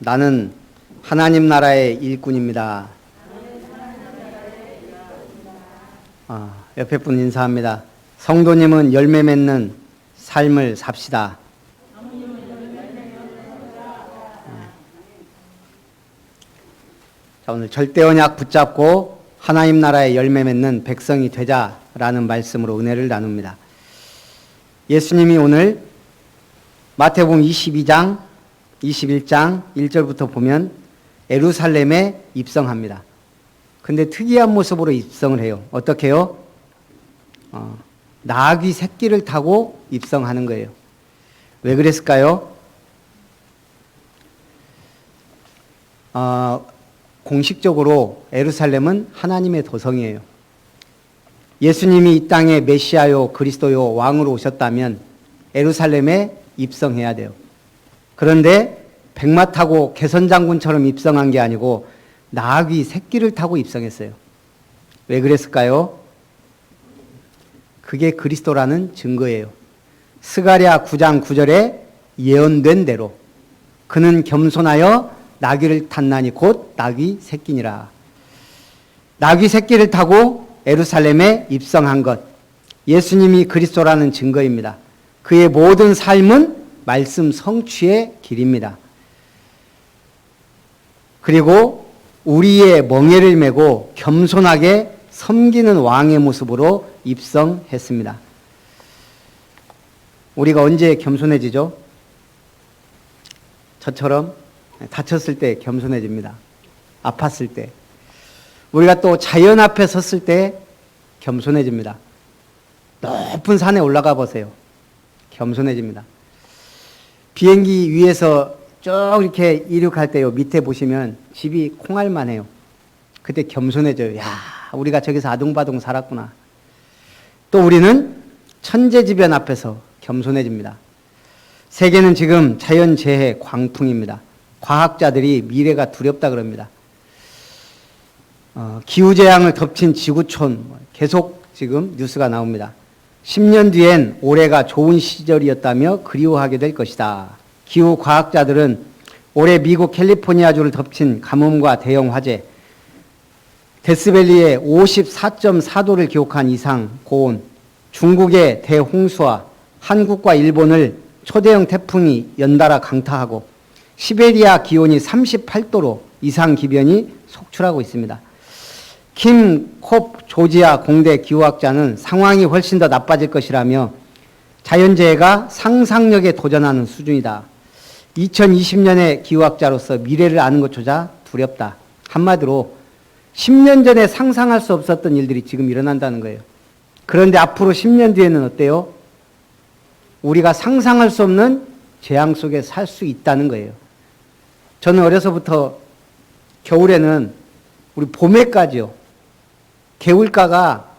나는 하나님 나라의 일꾼입니다. 옆에 분 인사합니다. 성도님은 열매 맺는 삶을 삽시다. 자, 오늘 절대 언약 붙잡고 하나님 나라의 열매 맺는 백성이 되자라는 말씀으로 은혜를 나눕니다. 예수님이 오늘 마태복음 22장, 21장 1절부터 보면 예루살렘에 입성합니다. 근데 특이한 모습으로 입성을 해요. 어떻게 해요? 나귀 새끼를 타고 입성하는 거예요. 왜 그랬을까요? 공식적으로 예루살렘은 하나님의 도성이에요. 예수님이 이 땅에 메시아요, 그리스도요, 왕으로 오셨다면 예루살렘에 입성해야 돼요. 그런데 백마 타고 개선장군처럼 입성한 게 아니고 나귀 새끼를 타고 입성했어요. 왜 그랬을까요? 그게 그리스도라는 증거예요. 스가랴 9장 9절에 예언된 대로 그는 겸손하여 나귀를 탔나니 곧 나귀 새끼니라. 나귀 새끼를 타고 예루살렘에 입성한 것, 예수님이 그리스도라는 증거입니다. 그의 모든 삶은 말씀 성취의 길입니다. 그리고 우리의 멍에를 메고 겸손하게 섬기는 왕의 모습으로 입성했습니다. 우리가 언제 겸손해지죠? 저처럼 다쳤을 때 겸손해집니다. 아팠을 때. 우리가 또 자연 앞에 섰을 때 겸손해집니다. 높은 산에 올라가 보세요. 겸손해집니다. 비행기 위에서 쭉 이렇게 이륙할 때요, 밑에 보시면 집이 콩알만 해요. 그때 겸손해져요. 야, 우리가 저기서 아둥바둥 살았구나. 또 우리는 천재지변 앞에서 겸손해집니다. 세계는 지금 자연재해 광풍입니다. 과학자들이 미래가 두렵다 그럽니다. 기후재앙을 덮친 지구촌 계속 지금 뉴스가 나옵니다. 10년 뒤엔 올해가 좋은 시절이었다며 그리워하게 될 것이다. 기후과학자들은 올해 미국 캘리포니아주를 덮친 가뭄과 대형 화재, 데스밸리에 54.4도를 기록한 이상 고온, 중국의 대홍수와 한국과 일본을 초대형 태풍이 연달아 강타하고 시베리아 기온이 38도로 이상 기변이 속출하고 있습니다. 킴 콥 조지아 공대 기후학자는 상황이 훨씬 더 나빠질 것이라며 자연재해가 상상력에 도전하는 수준이다. 2020년의 기후학자로서 미래를 아는 것조차 두렵다. 한마디로 10년 전에 상상할 수 없었던 일들이 지금 일어난다는 거예요. 그런데 앞으로 10년 뒤에는 어때요? 우리가 상상할 수 없는 재앙 속에 살 수 있다는 거예요. 저는 어려서부터 겨울에는 우리 봄에까지요. 개울가가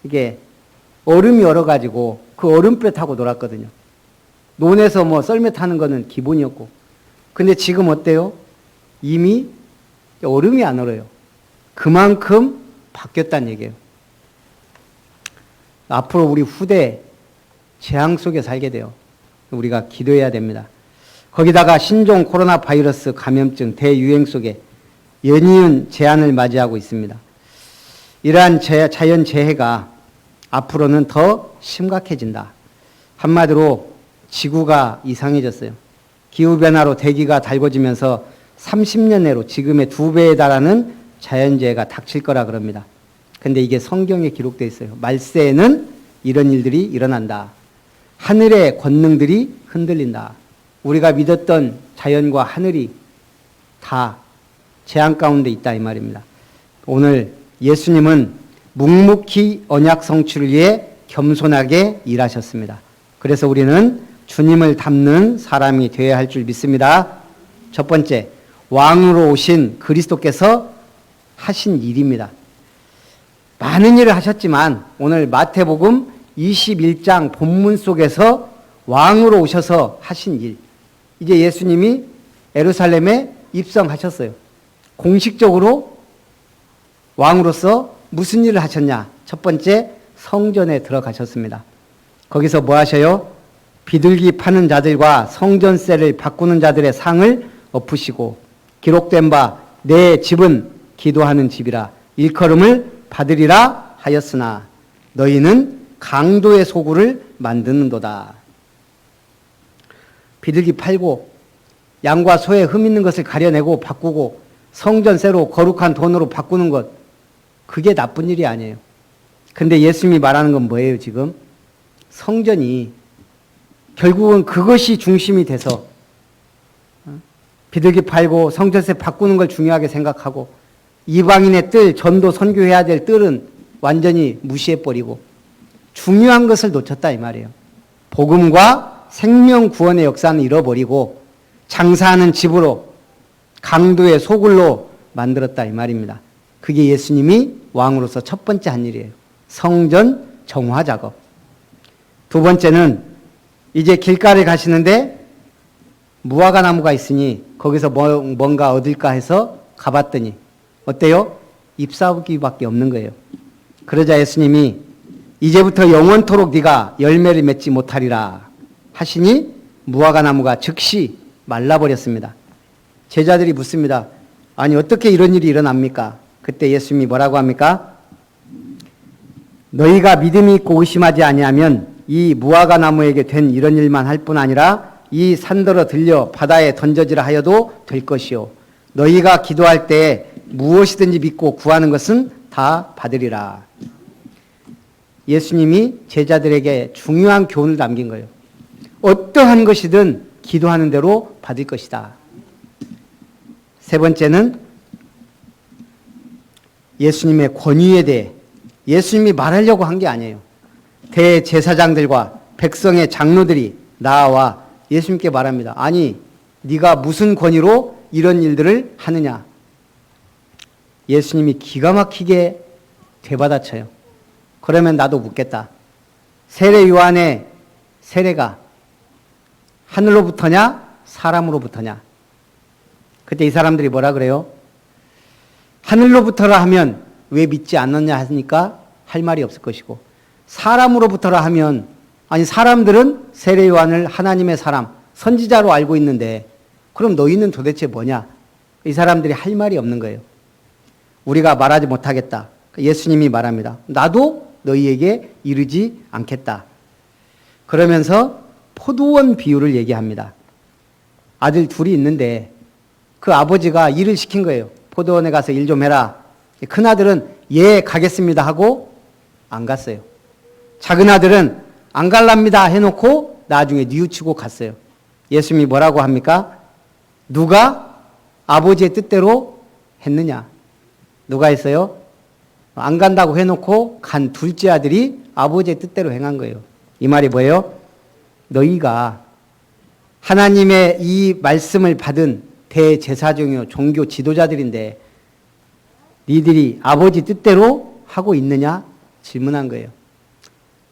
이게 얼음이 얼어가지고 그 얼음배 타고 놀았거든요. 논에서 뭐 썰매 타는 거는 기본이었고. 근데 지금 어때요? 이미 얼음이 안 얼어요. 그만큼 바뀌었다는 얘기예요. 앞으로 우리 후대 재앙 속에 살게 돼요. 우리가 기도해야 됩니다. 거기다가 신종 코로나 바이러스 감염증 대유행 속에 연이은 재난을 맞이하고 있습니다. 이러한 자연재해가 앞으로는 더 심각해진다. 한마디로 지구가 이상해졌어요. 기후변화로 대기가 달궈지면서 30년 내로 지금의 2배에 달하는 자연재해가 닥칠 거라 그럽니다. 근데 이게 성경에 기록되어 있어요. 말세에는 이런 일들이 일어난다. 하늘의 권능들이 흔들린다. 우리가 믿었던 자연과 하늘이 다 재앙 가운데 있다 이 말입니다. 오늘 예수님은 묵묵히 언약 성취를 위해 겸손하게 일하셨습니다. 그래서 우리는 주님을 닮는 사람이 되어야 할 줄 믿습니다. 첫 번째, 왕으로 오신 그리스도께서 하신 일입니다. 많은 일을 하셨지만 오늘 마태복음 21장 본문 속에서 왕으로 오셔서 하신 일, 이제 예수님이 예루살렘에 입성하셨어요. 공식적으로 왕으로서 무슨 일을 하셨냐? 첫 번째, 성전에 들어가셨습니다. 거기서 뭐 하셔요? 비둘기 파는 자들과 성전세를 바꾸는 자들의 상을 엎으시고 기록된 바 내 집은 기도하는 집이라 일컬음을 받으리라 하였으나 너희는 강도의 소굴을 만드는도다. 비둘기 팔고 양과 소의 흠 있는 것을 가려내고 바꾸고 성전 새로 거룩한 돈으로 바꾸는 것, 그게 나쁜 일이 아니에요. 근데 예수님이 말하는 건 뭐예요, 지금? 성전이 결국은 그것이 중심이 돼서 비둘기 팔고 성전세 바꾸는 걸 중요하게 생각하고 이방인의 뜰, 전도 선교해야 될 뜰은 완전히 무시해버리고 중요한 것을 놓쳤다 이 말이에요. 복음과 생명 구원의 역사는 잃어버리고 장사하는 집으로 강도의 소굴로 만들었다 이 말입니다. 그게 예수님이 왕으로서 첫 번째 한 일이에요. 성전 정화 작업. 두 번째는 이제 길가를 가시는데 무화과 나무가 있으니 거기서 뭔가 얻을까 해서 가봤더니 어때요? 잎사귀밖에 없는 거예요. 그러자 예수님이 이제부터 영원토록 네가 열매를 맺지 못하리라 하시니 무화과 나무가 즉시 말라버렸습니다. 제자들이 묻습니다. 아니 어떻게 이런 일이 일어납니까? 그때 예수님이 뭐라고 합니까? 너희가 믿음이 있고 의심하지 아니하면 이 무화과 나무에게 된 이런 일만 할 뿐 아니라 이 산더러 들려 바다에 던져지라 하여도 될 것이요 너희가 기도할 때 무엇이든지 믿고 구하는 것은 다 받으리라. 예수님이 제자들에게 중요한 교훈을 남긴 거예요. 어떠한 것이든 기도하는 대로 받을 것이다. 세 번째는 예수님의 권위에 대해 예수님이 말하려고 한 게 아니에요. 대제사장들과 백성의 장로들이 나와 예수님께 말합니다. 아니 네가 무슨 권위로 이런 일들을 하느냐. 예수님이 기가 막히게 되받아쳐요. 그러면 나도 묻겠다. 세례 요한의 세례가 하늘로부터냐 사람으로부터냐. 그때 이 사람들이 뭐라 그래요? 하늘로부터라 하면 왜 믿지 않느냐 하니까 할 말이 없을 것이고 사람으로부터라 하면 아니 사람들은 세례 요한을 하나님의 사람 선지자로 알고 있는데 그럼 너희는 도대체 뭐냐. 이 사람들이 할 말이 없는 거예요. 우리가 말하지 못하겠다. 예수님이 말합니다. 나도 너희에게 이르지 않겠다. 그러면서 포도원 비유를 얘기합니다. 아들 둘이 있는데 그 아버지가 일을 시킨 거예요. 포도원에 가서 일 좀 해라. 큰아들은 예 가겠습니다 하고 안 갔어요. 작은 아들은 안 갈랍니다 해놓고 나중에 뉘우치고 갔어요. 예수님이 뭐라고 합니까? 누가 아버지의 뜻대로 했느냐? 누가 했어요? 안 간다고 해놓고 간 둘째 아들이 아버지의 뜻대로 행한 거예요. 이 말이 뭐예요? 너희가 하나님의 이 말씀을 받은 대제사장이요 종교 지도자들인데 니들이 아버지 뜻대로 하고 있느냐? 질문한 거예요.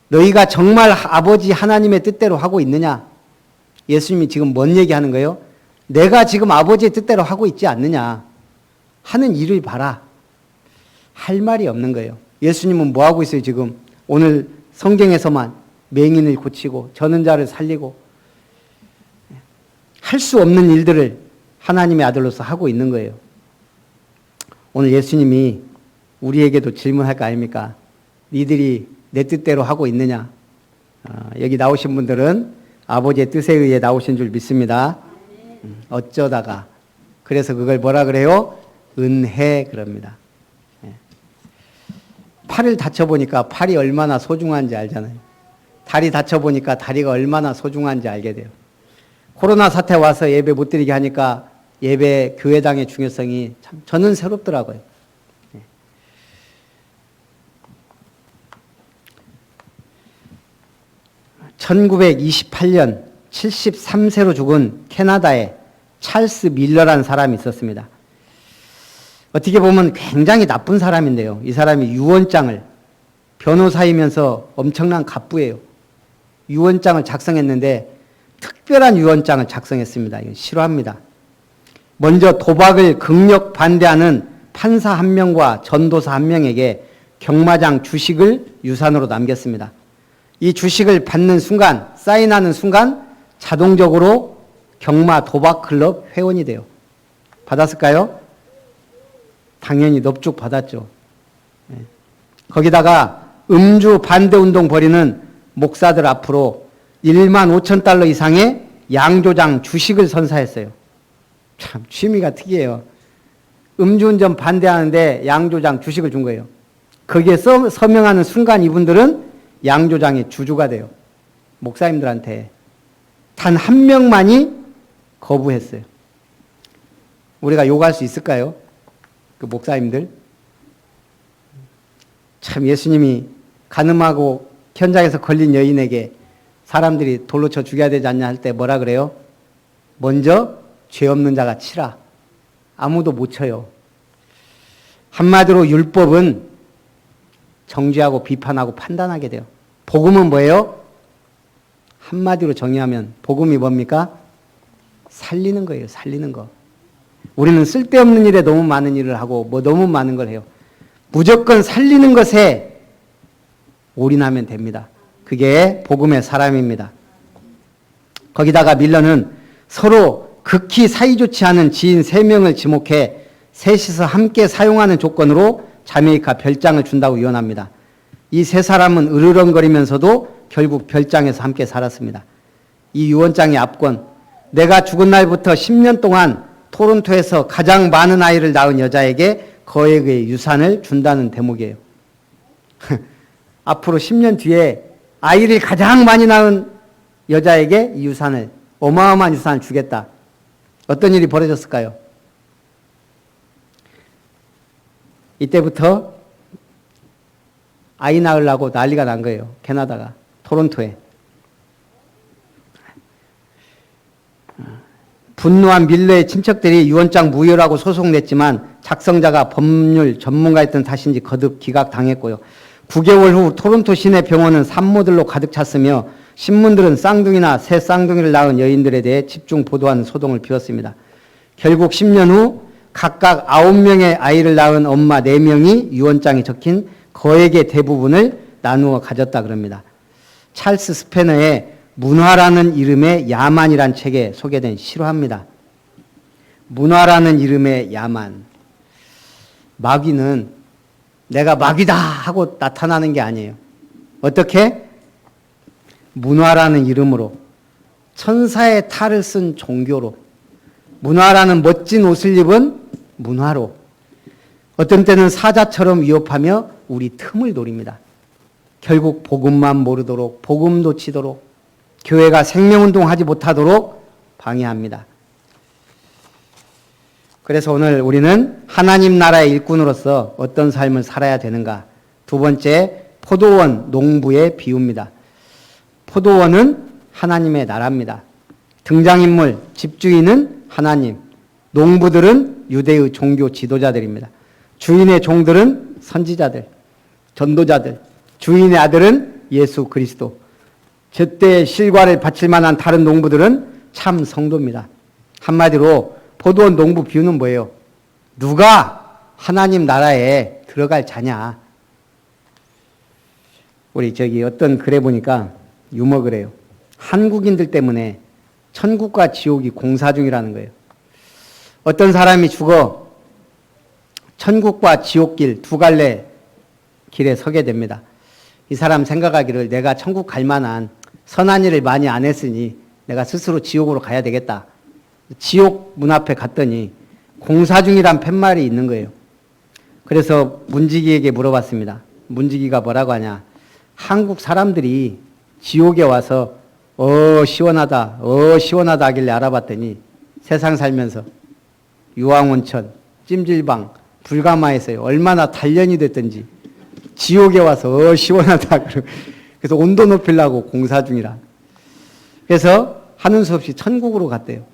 너희가 정말 아버지 하나님의 뜻대로 하고 있느냐? 예수님이 지금 뭔 얘기하는 거예요? 내가 지금 아버지의 뜻대로 하고 있지 않느냐? 하는 일을 봐라. 할 말이 없는 거예요. 예수님은 뭐 하고 있어요 지금? 오늘 성경에서만 맹인을 고치고 저는 자를 살리고 할 수 없는 일들을 하나님의 아들로서 하고 있는 거예요. 오늘 예수님이 우리에게도 질문할 거 아닙니까? 니들이 내 뜻대로 하고 있느냐? 여기 나오신 분들은 아버지의 뜻에 의해 나오신 줄 믿습니다. 어쩌다가 그래서 그걸 뭐라 그래요? 은혜 그럽니다. 팔을 다쳐보니까 팔이 얼마나 소중한지 알잖아요. 다리 다쳐보니까 다리가 얼마나 소중한지 알게 돼요. 코로나 사태 와서 예배 못 드리게 하니까 예배 교회당의 중요성이 참 저는 새롭더라고요. 1928년 73세로 죽은 캐나다의 찰스 밀러라는 사람이 있었습니다. 어떻게 보면 굉장히 나쁜 사람인데요. 이 사람이 유언장을 변호사이면서 엄청난 갑부예요. 유언장을 작성했는데 특별한 유언장을 작성했습니다. 이거 싫어합니다. 먼저 도박을 극력 반대하는 판사 한 명과 전도사 한 명에게 경마장 주식을 유산으로 남겼습니다. 이 주식을 받는 순간, 사인하는 순간 자동적으로 경마 도박 클럽 회원이 돼요. 받았을까요? 당연히 넙죽 받았죠. 거기다가 음주 반대 운동 벌이는 목사들 앞으로 1만 5천 달러 이상의 양조장 주식을 선사했어요. 참 취미가 특이해요. 음주운전 반대하는데 양조장 주식을 준 거예요. 거기에 서명하는 순간 이분들은 양조장의 주주가 돼요. 목사님들한테. 단 한 명만이 거부했어요. 우리가 욕할 수 있을까요? 그 목사님들. 참 예수님이 간음하고 현장에서 걸린 여인에게 사람들이 돌로 쳐 죽여야 되지 않냐 할 때 뭐라 그래요? 먼저 죄 없는 자가 치라. 아무도 못 쳐요. 한마디로 율법은 정죄하고 비판하고 판단하게 돼요. 복음은 뭐예요? 한마디로 정의하면 복음이 뭡니까? 살리는 거예요. 살리는 거. 우리는 쓸데없는 일에 너무 많은 일을 하고 뭐 너무 많은 걸 해요. 무조건 살리는 것에 올인하면 됩니다. 그게 복음의 사람입니다. 거기다가 밀러는 서로 극히 사이좋지 않은 지인 3명을 지목해 셋이서 함께 사용하는 조건으로 자메이카 별장을 준다고 유언합니다. 이 3사람은 으르렁거리면서도 결국 별장에서 함께 살았습니다. 이 유언장의 앞권, 내가 죽은 날부터 10년 동안 토론토에서 가장 많은 아이를 낳은 여자에게 거액의 유산을 준다는 대목이에요. 앞으로 10년 뒤에 아이를 가장 많이 낳은 여자에게 이 유산을, 어마어마한 유산을 주겠다. 어떤 일이 벌어졌을까요? 이때부터 아이 낳으려고 난리가 난 거예요. 캐나다가, 토론토에. 분노한 밀러의 친척들이 유언장 무효라고 소송냈지만 작성자가 법률 전문가였던 탓인지 거듭 기각당했고요. 9개월 후 토론토 시내 병원은 산모들로 가득 찼으며 신문들은 쌍둥이나 새 쌍둥이를 낳은 여인들에 대해 집중 보도하는 소동을 피웠습니다. 결국 10년 후 각각 9명의 아이를 낳은 엄마 4명이 유언장에 적힌 거액의 대부분을 나누어 가졌다 그럽니다. 찰스 스패너의 문화라는 이름의 야만이란 책에 소개된 실화입니다. 문화라는 이름의 야만. 마귀는 내가 마귀다 하고 나타나는 게 아니에요. 어떻게? 문화라는 이름으로, 천사의 탈을 쓴 종교로, 문화라는 멋진 옷을 입은 문화로, 어떤 때는 사자처럼 위협하며 우리 틈을 노립니다. 결국 복음만 모르도록, 복음 놓치도록, 교회가 생명운동하지 못하도록 방해합니다. 그래서 오늘 우리는 하나님 나라의 일꾼으로서 어떤 삶을 살아야 되는가? 두 번째, 포도원 농부의 비유입니다. 포도원은 하나님의 나라입니다. 등장인물, 집주인은 하나님, 농부들은 유대의 종교 지도자들입니다. 주인의 종들은 선지자들, 전도자들, 주인의 아들은 예수 그리스도, 제때 실과를 바칠 만한 다른 농부들은 참 성도입니다. 한마디로 포도원 농부 비유는 뭐예요? 누가 하나님 나라에 들어갈 자냐? 우리 저기 어떤 글에 보니까 유머 그래요. 한국인들 때문에 천국과 지옥이 공사 중이라는 거예요. 어떤 사람이 죽어 천국과 지옥길 두 갈래 길에 서게 됩니다. 이 사람 생각하기를 내가 천국 갈 만한 선한 일을 많이 안 했으니 내가 스스로 지옥으로 가야 되겠다. 지옥 문 앞에 갔더니 공사 중이란 팻말이 있는 거예요. 그래서 문지기에게 물어봤습니다. 문지기가 뭐라고 하냐. 한국 사람들이 지옥에 와서 시원하다 시원하다 하길래 알아봤더니 세상 살면서 유황온천, 찜질방, 불가마에서 얼마나 단련이 됐든지 지옥에 와서 시원하다. 그래서 온도 높이려고 공사 중이라. 그래서 하는 수 없이 천국으로 갔대요.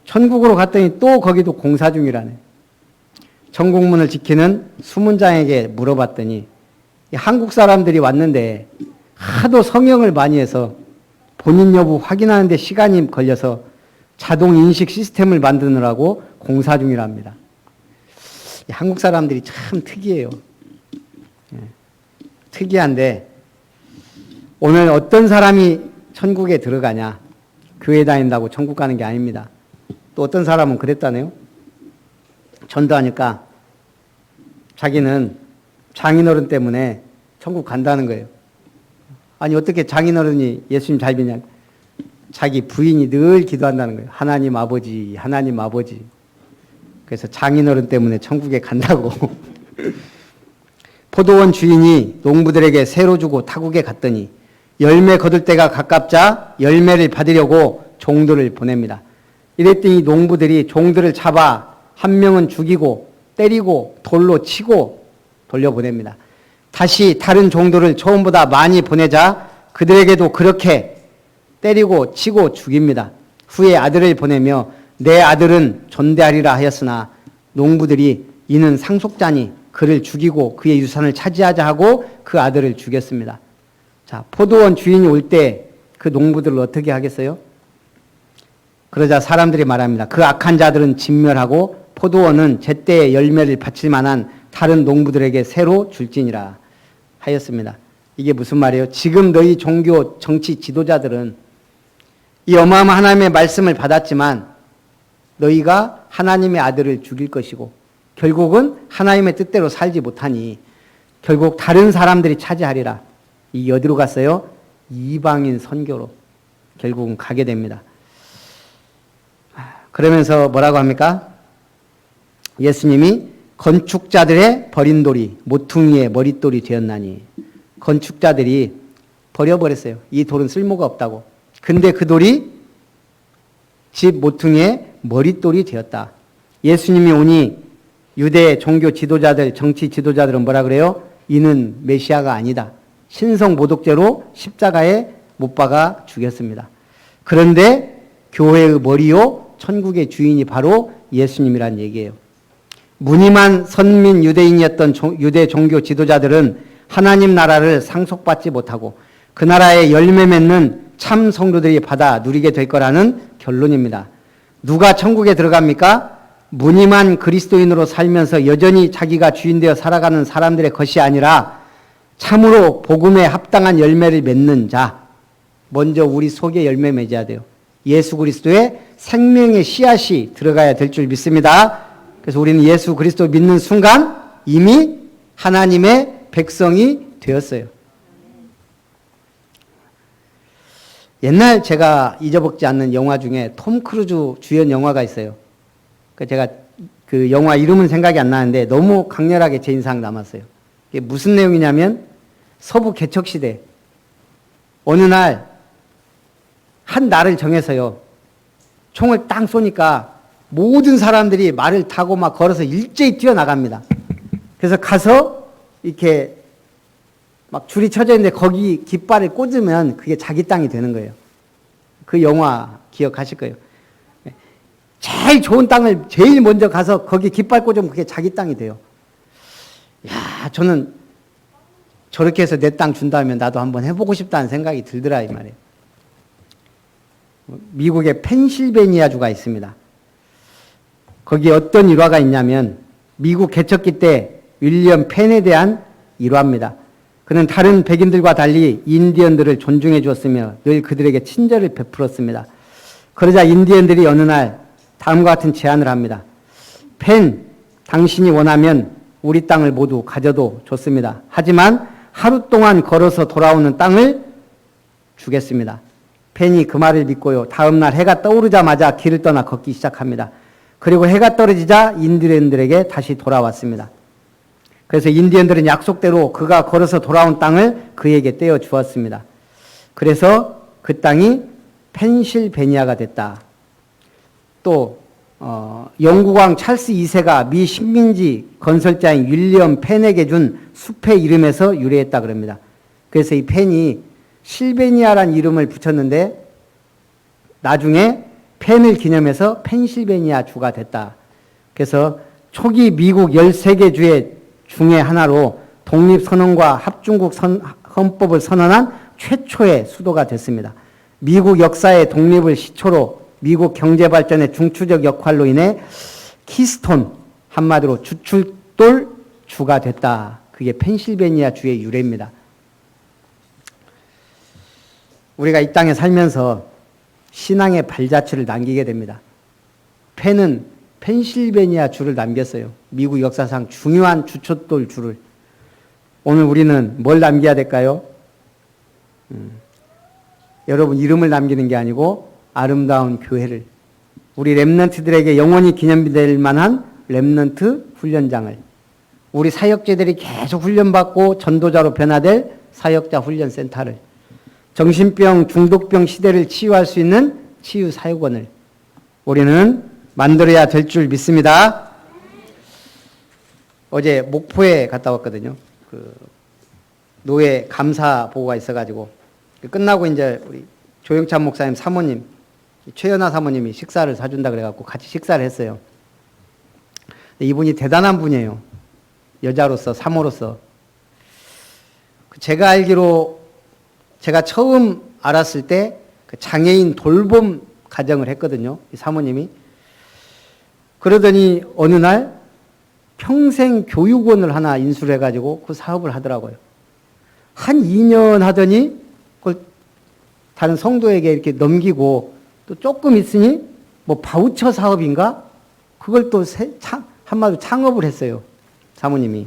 천국으로 갔더니 또 거기도 공사 중이라네. 천국문을 지키는 수문장에게 물어봤더니 한국 사람들이 왔는데 하도 성형을 많이 해서 본인 여부 확인하는 데 시간이 걸려서 자동 인식 시스템을 만드느라고 공사 중이랍니다. 한국 사람들이 참 특이해요. 특이한데 오늘 어떤 사람이 천국에 들어가냐? 교회 다닌다고 천국 가는 게 아닙니다. 또 어떤 사람은 그랬다네요. 전도하니까 자기는 장인어른 때문에 천국 간다는 거예요. 아니 어떻게 장인어른이 예수님 잘 믿냐. 자기 부인이 늘 기도한다는 거예요. 하나님 아버지, 하나님 아버지. 그래서 장인어른 때문에 천국에 간다고. 포도원 주인이 농부들에게 새로 주고 타국에 갔더니 열매 거둘 때가 가깝자 열매를 받으려고 종들을 보냅니다. 이랬더니 농부들이 종들을 잡아 한 명은 죽이고 때리고 돌로 치고 돌려보냅니다. 다시 다른 종들을 처음보다 많이 보내자 그들에게도 그렇게 때리고 치고 죽입니다. 후에 아들을 보내며 내 아들은 전대하리라 하였으나 농부들이 이는 상속자니 그를 죽이고 그의 유산을 차지하자 하고 그 아들을 죽였습니다. 자, 포도원 주인이 올 때 그 농부들을 어떻게 하겠어요? 그러자 사람들이 말합니다. 그 악한 자들은 진멸하고 포도원은 제때의 열매를 바칠 만한 다른 농부들에게 새로 줄지니라 하였습니다. 이게 무슨 말이에요? 지금 너희 종교 정치 지도자들은 이 어마어마한 하나님의 말씀을 받았지만 너희가 하나님의 아들을 죽일 것이고 결국은 하나님의 뜻대로 살지 못하니 결국 다른 사람들이 차지하리라. 이 어디로 갔어요? 이방인 선교로 결국은 가게 됩니다. 그러면서 뭐라고 합니까? 예수님이 건축자들의 버린 돌이 모퉁이의 머릿돌이 되었나니 건축자들이 버려버렸어요. 이 돌은 쓸모가 없다고. 근데 그 돌이 집 모퉁이의 머릿돌이 되었다. 예수님이 오니 유대 종교 지도자들, 정치 지도자들은 뭐라 그래요? 이는 메시아가 아니다. 신성 모독죄로 십자가에 못 박아 죽였습니다. 그런데 교회의 머리요 천국의 주인이 바로 예수님이란 얘기예요. 무늬만 선민 유대인이었던 유대 종교 지도자들은 하나님 나라를 상속받지 못하고 그 나라의 열매 맺는 참 성도들이 받아 누리게 될 거라는 결론입니다. 누가 천국에 들어갑니까? 무늬만 그리스도인으로 살면서 여전히 자기가 주인되어 살아가는 사람들의 것이 아니라 참으로 복음에 합당한 열매를 맺는 자. 먼저 우리 속에 열매 맺어야 돼요. 예수 그리스도의 생명의 씨앗이 들어가야 될 줄 믿습니다. 그래서 우리는 예수 그리스도 믿는 순간 이미 하나님의 백성이 되었어요. 옛날 제가 잊어먹지 않는 영화 중에 톰 크루즈 주연 영화가 있어요. 제가 그 영화 이름은 생각이 안 나는데 너무 강렬하게 제 인상 남았어요. 이게 무슨 내용이냐면 서부 개척시대 어느 날 한 날을 정해서요. 총을 땅 쏘니까 모든 사람들이 말을 타고 막 걸어서 일제히 뛰어나갑니다. 그래서 가서 이렇게 막 줄이 쳐져 있는데 거기 깃발을 꽂으면 그게 자기 땅이 되는 거예요. 그 영화 기억하실 거예요. 제일 좋은 땅을 제일 먼저 가서 거기 깃발 꽂으면 그게 자기 땅이 돼요. 야, 저는 저렇게 해서 내 땅 준다면 나도 한번 해보고 싶다는 생각이 들더라 이 말이에요. 미국의 펜실베니아주가 있습니다. 거기에 어떤 일화가 있냐면 미국 개척기 때 윌리엄 펜에 대한 일화입니다. 그는 다른 백인들과 달리 인디언들을 존중해 주었으며 늘 그들에게 친절을 베풀었습니다. 그러자 인디언들이 어느 날 다음과 같은 제안을 합니다. 펜, 당신이 원하면 우리 땅을 모두 가져도 좋습니다. 하지만 하루 동안 걸어서 돌아오는 땅을 주겠습니다. 펜이 그 말을 믿고요. 다음 날 해가 떠오르자마자 길을 떠나 걷기 시작합니다. 그리고 해가 떨어지자 인디언들에게 다시 돌아왔습니다. 그래서 인디언들은 약속대로 그가 걸어서 돌아온 땅을 그에게 떼어 주었습니다. 그래서 그 땅이 펜실베니아가 됐다. 또 영국 왕 찰스 2세가 미 식민지 건설자인 윌리엄 펜에게 준 숲의 이름에서 유래했다 그럽니다. 그래서 이 펜이 실베니아라는 이름을 붙였는데 나중에 펜을 기념해서 펜실베니아 주가 됐다. 그래서 초기 미국 13개 주의 중에 하나로 독립선언과 합중국 헌법을 선언한 최초의 수도가 됐습니다. 미국 역사의 독립을 시초로 미국 경제발전의 중추적 역할로 인해 키스톤, 한마디로 주출돌 주가 됐다. 그게 펜실베니아 주의 유래입니다. 우리가 이 땅에 살면서 신앙의 발자취를 남기게 됩니다. 펜은 펜실베니아 주를 남겼어요. 미국 역사상 중요한 주춧돌 주를. 오늘 우리는 뭘 남겨야 될까요? 여러분 이름을 남기는 게 아니고 아름다운 교회를, 우리 렘넌트들에게 영원히 기념될 만한 렘넌트 훈련장을, 우리 사역자들이 계속 훈련받고 전도자로 변화될 사역자 훈련센터를, 정신병, 중독병 시대를 치유할 수 있는 치유사역원을 우리는 만들어야 될 줄 믿습니다. 어제 목포에 갔다 왔거든요. 노예 감사 보고가 있어가지고 끝나고 이제 우리 조영찬 목사님 사모님, 최연아 사모님이 식사를 사준다 그래갖고 같이 식사를 했어요. 이분이 대단한 분이에요. 여자로서, 사모로서. 제가 알기로 제가 처음 알았을 때 장애인 돌봄 가정을 했거든요. 이 사모님이. 그러더니 어느 날 평생 교육원을 하나 인수를 해가지고 그 사업을 하더라고요. 한 2년 하더니 그걸 다른 성도에게 이렇게 넘기고 또 조금 있으니 뭐 바우처 사업인가? 그걸 또 한마디로 창업을 했어요. 사모님이.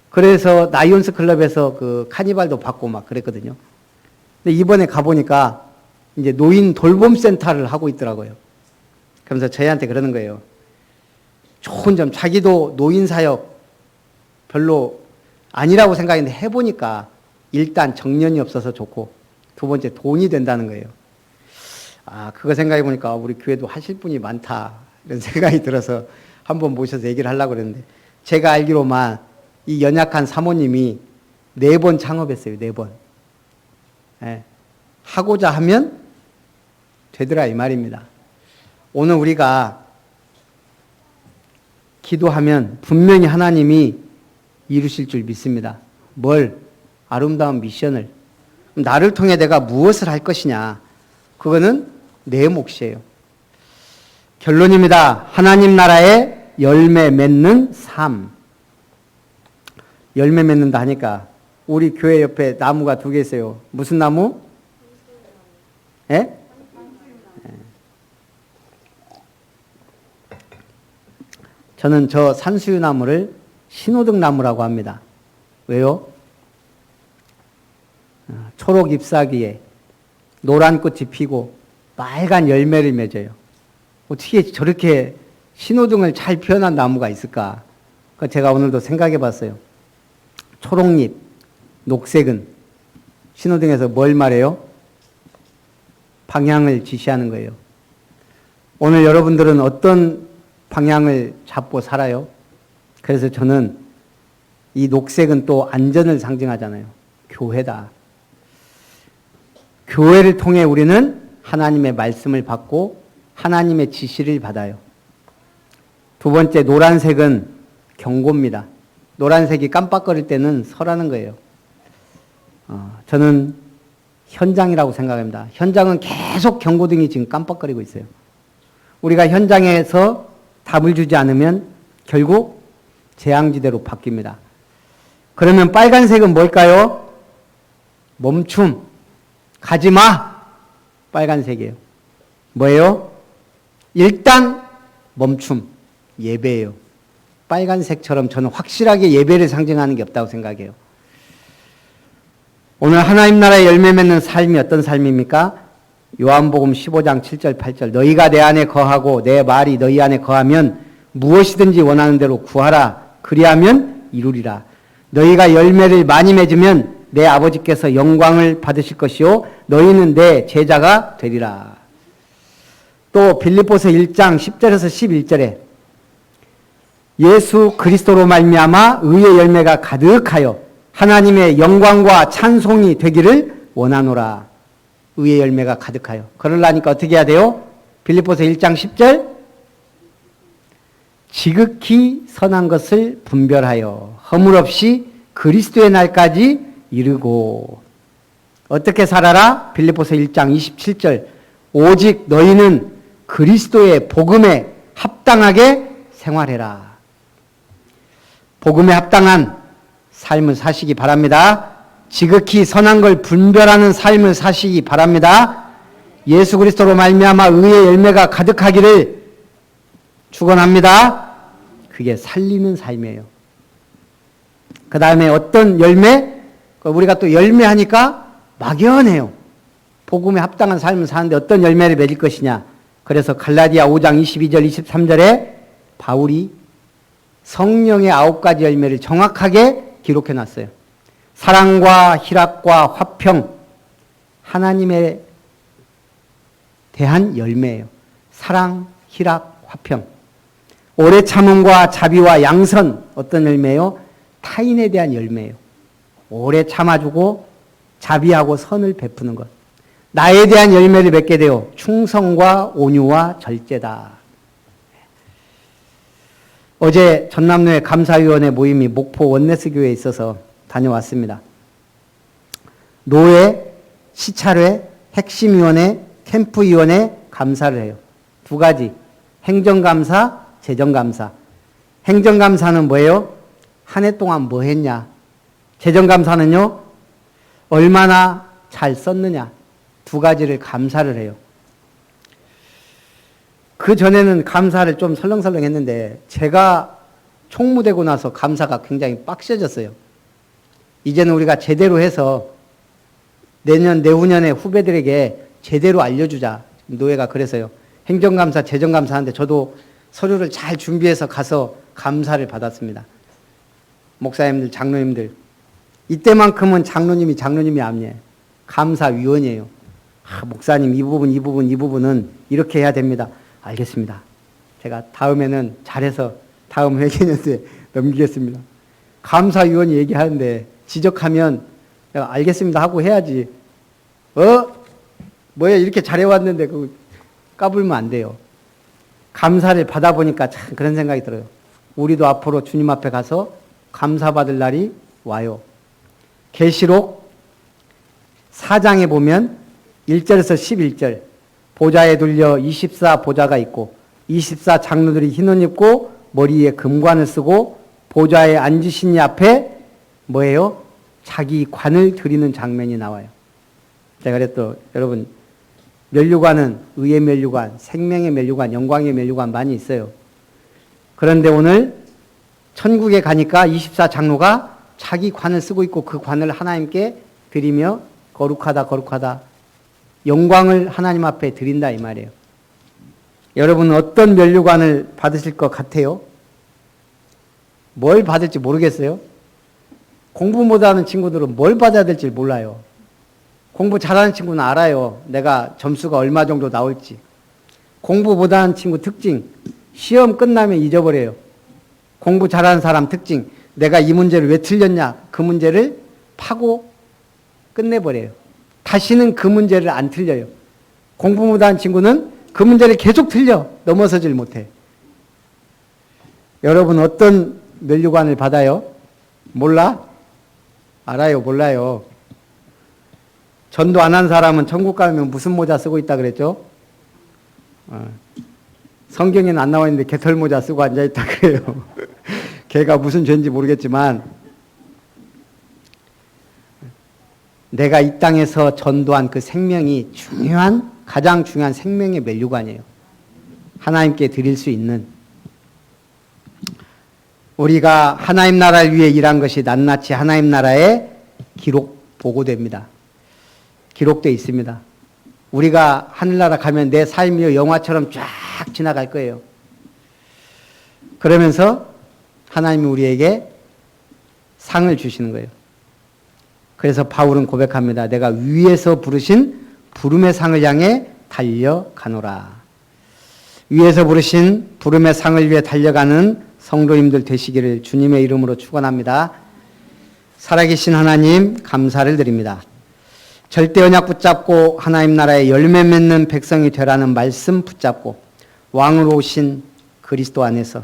그래서 나이온스 클럽에서 그 카니발도 받고 막 그랬거든요. 근데 이번에 가보니까 이제 노인 돌봄센터를 하고 있더라고요. 그러면서 저희한테 그러는 거예요. 좋은 점, 자기도 노인 사역 별로 아니라고 생각했는데 해보니까 일단 정년이 없어서 좋고 두 번째 돈이 된다는 거예요. 아, 그거 생각해보니까 우리 교회도 하실 분이 많다 이런 생각이 들어서 한번 모셔서 얘기를 하려고 그랬는데, 제가 알기로만 이 연약한 사모님이 4번 창업했어요. 4번. 예. 하고자 하면 되더라 이 말입니다. 오늘 우리가 기도하면 분명히 하나님이 이루실 줄 믿습니다. 뭘? 아름다운 미션을. 나를 통해 내가 무엇을 할 것이냐. 그거는 내 몫이에요. 결론입니다. 하나님 나라의 열매 맺는 삶. 열매 맺는다 하니까 우리 교회 옆에 나무가 2개 있어요. 무슨 나무? 예? 저는 저 산수유 나무를 신호등 나무라고 합니다. 왜요? 초록 잎사귀에 노란 꽃이 피고 빨간 열매를 맺어요. 어떻게 저렇게 신호등을 잘 피워난 나무가 있을까? 제가 오늘도 생각해 봤어요. 초록잎, 녹색은 신호등에서 뭘 말해요? 방향을 지시하는 거예요. 오늘 여러분들은 어떤 방향을 잡고 살아요? 그래서 저는 이 녹색은 또 안전을 상징하잖아요. 교회다. 교회를 통해 우리는 하나님의 말씀을 받고 하나님의 지시를 받아요. 두 번째 노란색은 경고입니다. 노란색이 깜빡거릴 때는 서라는 거예요. 저는 현장이라고 생각합니다. 현장은 계속 경고등이 지금 깜빡거리고 있어요. 우리가 현장에서 답을 주지 않으면 결국 재앙지대로 바뀝니다. 그러면 빨간색은 뭘까요? 멈춤. 가지마. 빨간색이에요. 뭐예요? 일단 멈춤. 예배예요. 빨간색처럼 저는 확실하게 예배를 상징하는 게 없다고 생각해요. 오늘 하나님 나라의 열매 맺는 삶이 어떤 삶입니까? 요한복음 15장 7절 8절 너희가 내 안에 거하고 내 말이 너희 안에 거하면 무엇이든지 원하는 대로 구하라. 그리하면 이루리라. 너희가 열매를 많이 맺으면 내 아버지께서 영광을 받으실 것이요 너희는 내 제자가 되리라. 또 빌립보서 1장 10절에서 11절에 예수 그리스도로 말미암아 의의 열매가 가득하여 하나님의 영광과 찬송이 되기를 원하노라. 의의 열매가 가득하여. 그러려니까 어떻게 해야 돼요? 빌립보서 1장 10절 지극히 선한 것을 분별하여 허물없이 그리스도의 날까지 이르고. 어떻게 살아라? 빌립보서 1장 27절 오직 너희는 그리스도의 복음에 합당하게 생활해라. 복음에 합당한 삶을 사시기 바랍니다. 지극히 선한 걸 분별하는 삶을 사시기 바랍니다. 예수 그리스도로 말미암아 의의 열매가 가득하기를 축원합니다. 그게 살리는 삶이에요. 그 다음에 어떤 열매? 우리가 또 열매 하니까 막연해요. 복음에 합당한 삶을 사는데 어떤 열매를 맺을 것이냐. 그래서 갈라디아 5장 22절 23절에 바울이 성령의 9가지 열매를 정확하게 기록해 놨어요. 사랑과 희락과 화평, 하나님에 대한 열매예요. 사랑, 희락, 화평. 오래 참음과 자비와 양선, 어떤 열매예요? 타인에 대한 열매예요. 오래 참아주고 자비하고 선을 베푸는 것. 나에 대한 열매를 맺게 되어 충성과 온유와 절제다. 어제 전남로의 감사위원회 모임이 목포 원네스교회에 있어서 다녀왔습니다. 노회, 시찰회, 핵심위원회, 캠프위원회 감사를 해요. 두 가지. 행정감사, 재정감사. 행정감사는 뭐예요? 한 해 동안 뭐 했냐. 재정감사는요, 얼마나 잘 썼느냐. 두 가지를 감사를 해요. 그 전에는 감사를 좀 설렁설렁 했는데 제가 총무되고 나서 감사가 굉장히 빡세졌어요. 이제는 우리가 제대로 해서 내년, 내후년에 후배들에게 제대로 알려주자. 노예가 그래서요. 행정감사, 재정감사 하는데 저도 서류를 잘 준비해서 가서 감사를 받았습니다. 목사님들, 장로님들. 이때만큼은 장로님이 아니에요. 감사위원이에요. 목사님, 이 부분은 이렇게 해야 됩니다. 알겠습니다. 제가 다음에는 잘해서 다음 회계년도에 넘기겠습니다. 감사위원이 얘기하는데 지적하면 내가 알겠습니다 하고 해야지. 뭐야 이렇게 잘해왔는데 그거 까불면 안 돼요. 감사를 받아보니까 참 그런 생각이 들어요. 우리도 앞으로 주님 앞에 가서 감사받을 날이 와요. 계시록 4장에 보면 1절에서 11절 보좌에 둘려 24 보좌가 있고 24 장로들이 흰옷 입고 머리에 금관을 쓰고 보좌에 앉으신 이 앞에 뭐예요? 자기 관을 드리는 장면이 나와요. 제가 그랬더 여러분 면류관은 의의 면류관, 생명의 면류관, 영광의 면류관 많이 있어요. 그런데 오늘 천국에 가니까 24 장로가 자기 관을 쓰고 있고 그 관을 하나님께 드리며 거룩하다 영광을 하나님 앞에 드린다 이 말이에요. 여러분은 어떤 면류관을 받으실 것 같아요? 뭘 받을지 모르겠어요? 공부 못하는 친구들은 뭘 받아야 될지 몰라요. 공부 잘하는 친구는 알아요. 내가 점수가 얼마 정도 나올지. 공부 못하는 친구 특징, 시험 끝나면 잊어버려요. 공부 잘하는 사람 특징, 내가 이 문제를 왜 틀렸냐, 그 문제를 파고 끝내버려요. 다시는 그 문제를 안 틀려요. 공부 못하는 친구는 그 문제를 계속 틀려. 넘어서질 못해. 여러분 어떤 면류관을 받아요? 몰라? 알아요? 몰라요? 전도 안 한 사람은 천국 가면 무슨 모자 쓰고 있다 그랬죠? 성경에는 안 나와 있는데 개털 모자 쓰고 앉아있다 그래요. 걔가 무슨 죄인지 모르겠지만 내가 이 땅에서 전도한 그 생명이 가장 중요한 생명의 면류관이에요. 하나님께 드릴 수 있는. 우리가 하나님 나라를 위해 일한 것이 낱낱이 하나님 나라에 보고됩니다. 기록되어 있습니다. 우리가 하늘나라 가면 내 삶이 영화처럼 쫙 지나갈 거예요. 그러면서 하나님이 우리에게 상을 주시는 거예요. 그래서 바울은 고백합니다. 내가 위에서 부르신 부름의 상을 향해 달려가노라. 위에서 부르신 부름의 상을 위해 달려가는 성도님들 되시기를 주님의 이름으로 축원합니다. 살아계신 하나님 감사를 드립니다. 절대 언약 붙잡고 하나님 나라의 열매 맺는 백성이 되라는 말씀 붙잡고 왕으로 오신 그리스도 안에서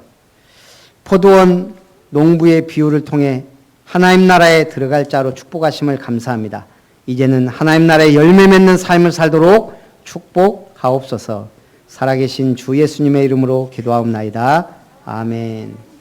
포도원 농부의 비유를 통해 하나님 나라에 들어갈 자로 축복하심을 감사합니다. 이제는 하나님 나라의 열매 맺는 삶을 살도록 축복하옵소서. 살아계신 주 예수님의 이름으로 기도하옵나이다. 아멘.